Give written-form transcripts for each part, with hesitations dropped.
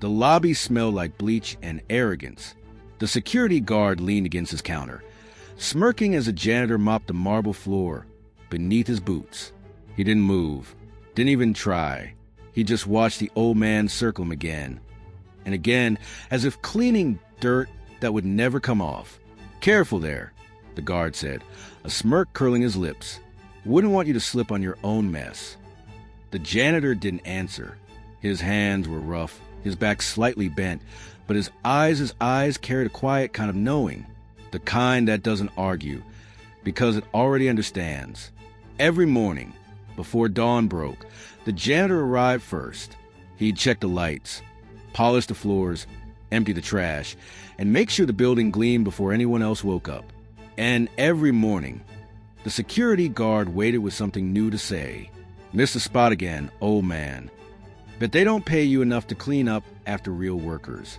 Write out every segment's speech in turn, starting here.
The lobby smelled like bleach and arrogance. The security guard leaned against his counter, smirking as the janitor mopped the marble floor beneath his boots. He didn't move, didn't even try. He just watched the old man circle him again and again, as if cleaning dirt that would never come off. "Careful there," the guard said, a smirk curling his lips. "Wouldn't want you to slip on your own mess." The janitor didn't answer. His hands were rough, his back slightly bent, but his eyes carried a quiet kind of knowing, the kind that doesn't argue, because it already understands. Every morning, before dawn broke, the janitor arrived first. He'd check the lights, polish the floors, empty the trash, and make sure the building gleamed before anyone else woke up. And every morning, the security guard waited with something new to say. "Missed the spot again, old man. But they don't pay you enough to clean up after real workers.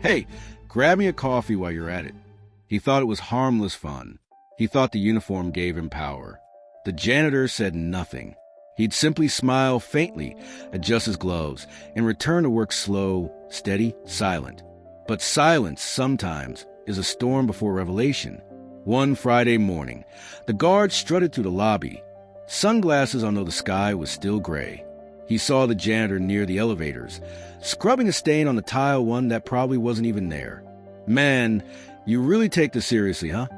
Hey, grab me a coffee while you're at it." He thought it was harmless fun. He thought the uniform gave him power. The janitor said nothing. He'd simply smile faintly, adjust his gloves, and return to work slow, steady, silent. But silence sometimes is a storm before revelation. One Friday morning, the guard strutted through the lobby, sunglasses on though the sky was still gray. He saw the janitor near the elevators, scrubbing a stain on the tile, one that probably wasn't even there. "Man, you really take this seriously, huh?"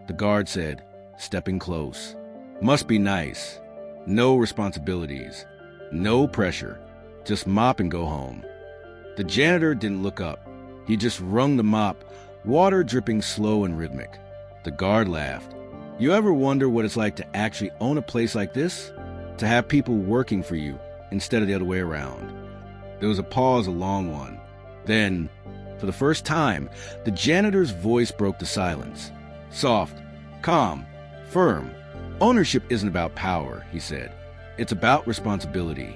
the guard said, stepping close. "Must be nice. No responsibilities, no pressure, just mop and go home." The janitor didn't look up. He just wrung the mop, water dripping slow and rhythmic. The guard laughed. "You ever wonder what it's like to actually own a place like this? To have people working for you instead of the other way around?" There was a pause, a long one. Then, for the first time, the janitor's voice broke the silence. Soft, calm, firm. "Ownership isn't about power," he said. "It's about responsibility."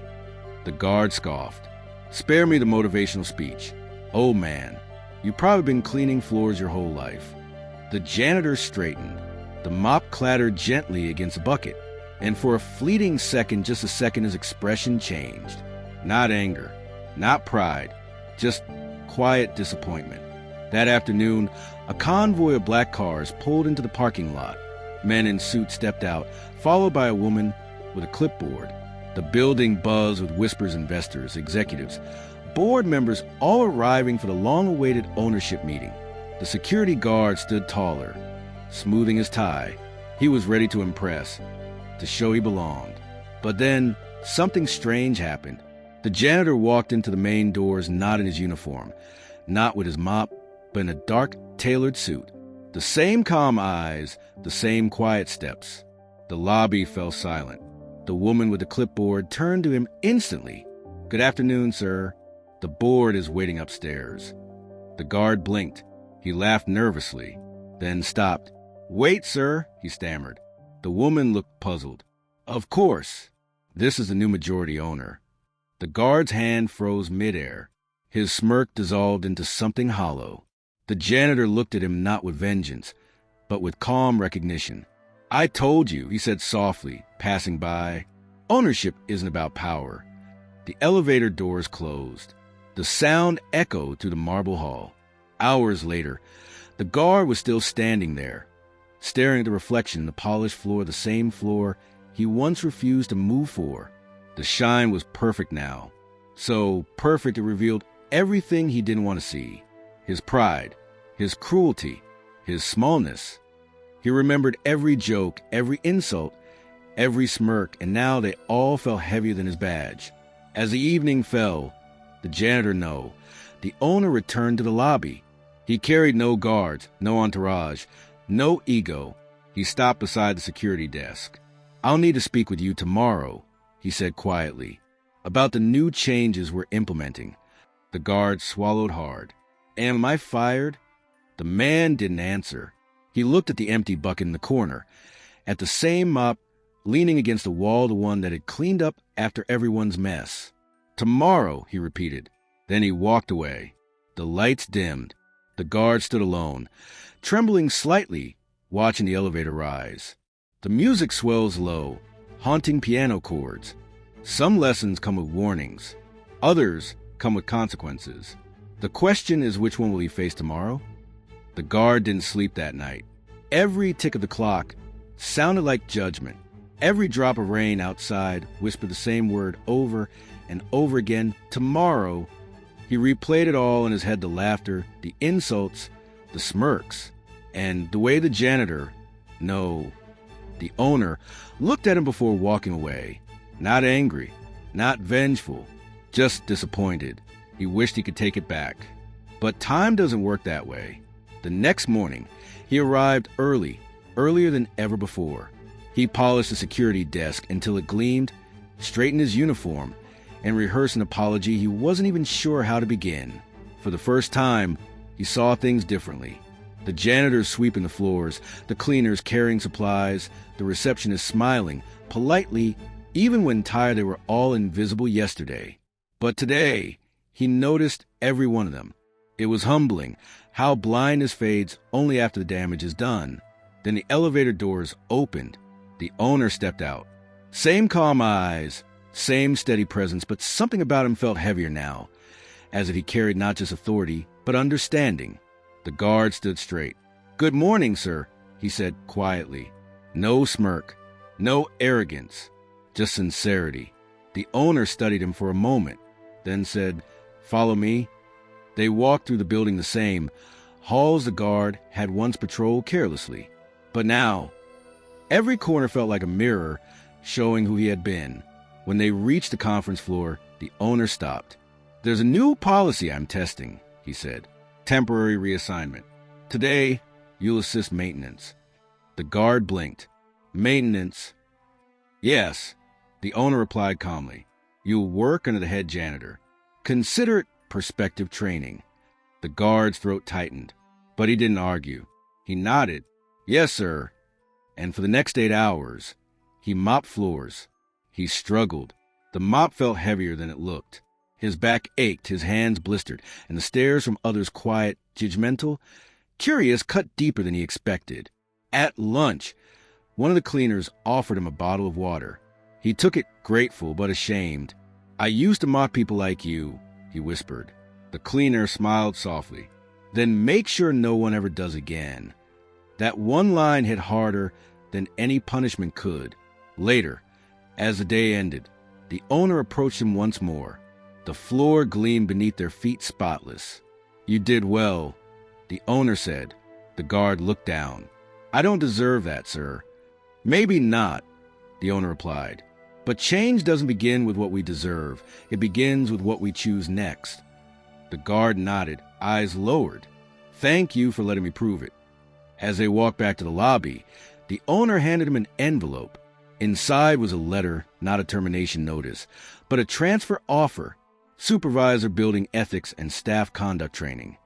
The guard scoffed. "Spare me the motivational speech. Old man, you've probably been cleaning floors your whole life." The janitor straightened. The mop clattered gently against a bucket, and for a fleeting second, just a second, his expression changed. Not anger, not pride, just quiet disappointment. That afternoon, a convoy of black cars pulled into the parking lot. Men in suits stepped out, followed by a woman with a clipboard. The building buzzed with whispers, investors, executives, board members, all arriving for the long-awaited ownership meeting. The security guard stood taller, smoothing his tie. He was ready to impress, to show he belonged. But then, something strange happened. The janitor walked into the main doors not in his uniform, not with his mop, but in a dark, tailored suit. The same calm eyes, the same quiet steps. The lobby fell silent. The woman with the clipboard turned to him instantly. "Good afternoon, sir. The board is waiting upstairs." The guard blinked. He laughed nervously, then stopped. "Wait, sir," he stammered. The woman looked puzzled. "Of course. This is the new majority owner." The guard's hand froze midair. His smirk dissolved into something hollow. The janitor looked at him not with vengeance, but with calm recognition. "I told you," he said softly, passing by. "Ownership isn't about power." The elevator doors closed. The sound echoed through the marble hall. Hours later, the guard was still standing there, staring at the reflection in the polished floor, the same floor he once refused to move for. The shine was perfect now. So perfect it revealed everything he didn't want to see. His pride, his cruelty, his smallness. He remembered every joke, every insult, every smirk, and now they all felt heavier than his badge. As the evening fell, the janitor knew, the owner returned to the lobby. He carried no guards, no entourage, no ego. He stopped beside the security desk. "I'll need to speak with you tomorrow," he said quietly, "about the new changes we're implementing." The guard swallowed hard. "Am I fired?" The man didn't answer. He looked at the empty bucket in the corner, at the same mop leaning against the wall, the one that had cleaned up after everyone's mess. "Tomorrow," he repeated. Then he walked away. The lights dimmed. The guard stood alone, trembling slightly, watching the elevator rise. The music swells low, haunting piano chords. Some lessons come with warnings. Others come with consequences. The question is, which one will he face tomorrow? The guard didn't sleep that night. Every tick of the clock sounded like judgment. Every drop of rain outside whispered the same word over and over again, tomorrow. He replayed it all in his head, the laughter, the insults, the smirks, and the way the janitor, no, the owner, looked at him before walking away. Not angry, not vengeful, just disappointed. He wished he could take it back. But time doesn't work that way. The next morning, he arrived early, earlier than ever before. He polished the security desk until it gleamed, straightened his uniform, and rehearsed an apology he wasn't even sure how to begin. For the first time, he saw things differently. The janitors sweeping the floors, the cleaners carrying supplies, the receptionists smiling, politely, even when tired they were all invisible yesterday. But today, he noticed every one of them. It was humbling how blindness fades only after the damage is done. Then the elevator doors opened. The owner stepped out. Same calm eyes, same steady presence, but something about him felt heavier now, as if he carried not just authority, but understanding. The guard stood straight. "Good morning, sir," he said quietly. No smirk, no arrogance, just sincerity. The owner studied him for a moment, then said, "Follow me." They walked through the building the same, halls the guard had once patrolled carelessly. But now, every corner felt like a mirror showing who he had been. When they reached the conference floor, the owner stopped. "There's a new policy I'm testing," he said. "Temporary reassignment. Today, you'll assist maintenance." The guard blinked. "Maintenance?" "Yes," the owner replied calmly. "You'll work under the head janitor. Consider it perspective training." The guard's throat tightened, but he didn't argue. He nodded. "Yes, sir." And for the next 8 hours, he mopped floors. He struggled. The mop felt heavier than it looked. His back ached, his hands blistered, and the stares from others, quiet, judgmental, curious, cut deeper than he expected. At lunch, one of the cleaners offered him a bottle of water. He took it, grateful but ashamed. "I used to mock people like you," he whispered. The cleaner smiled softly. "Then make sure no one ever does again." That one line hit harder than any punishment could. Later, as the day ended, the owner approached him once more. The floor gleamed beneath their feet spotless. "You did well," the owner said. The guard looked down. "I don't deserve that, sir." "Maybe not," the owner replied. "But change doesn't begin with what we deserve. It begins with what we choose next." The guard nodded, eyes lowered. "Thank you for letting me prove it." As they walked back to the lobby, the owner handed him an envelope. Inside was a letter, not a termination notice, but a transfer offer. Supervisor building ethics and staff conduct training.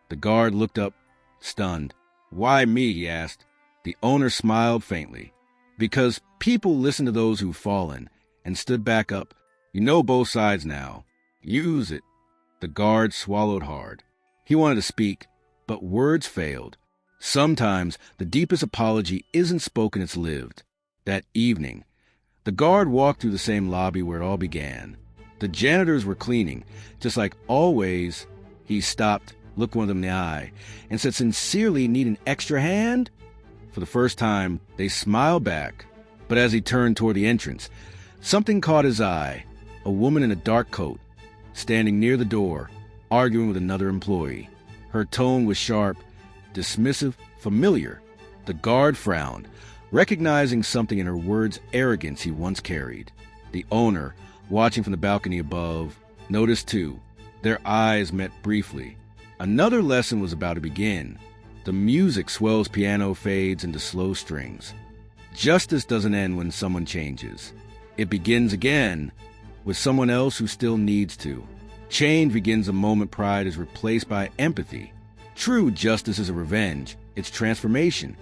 The guard looked up, stunned. "Why me?" he asked. The owner smiled faintly. "Because people listen to those who've fallen," and stood back up. "You know both sides now. Use it." The guard swallowed hard. He wanted to speak, but words failed. Sometimes the deepest apology isn't spoken, it's lived. That evening, the guard walked through the same lobby where it all began. The janitors were cleaning. Just like always, he stopped, looked one of them in the eye, and said sincerely, "Need an extra hand?" For the first time, they smiled back. But as he turned toward the entrance, something caught his eye. A woman in a dark coat, standing near the door, arguing with another employee. Her tone was sharp, dismissive, familiar. The guard frowned, recognizing something in her words' arrogance he once carried. The owner, watching from the balcony above, noticed too. Their eyes met briefly. Another lesson was about to begin. The music swells, piano fades into slow strings. Justice doesn't end when someone changes. It begins again with someone else who still needs to. Change begins the moment pride is replaced by empathy. True justice is a revenge. It's transformation.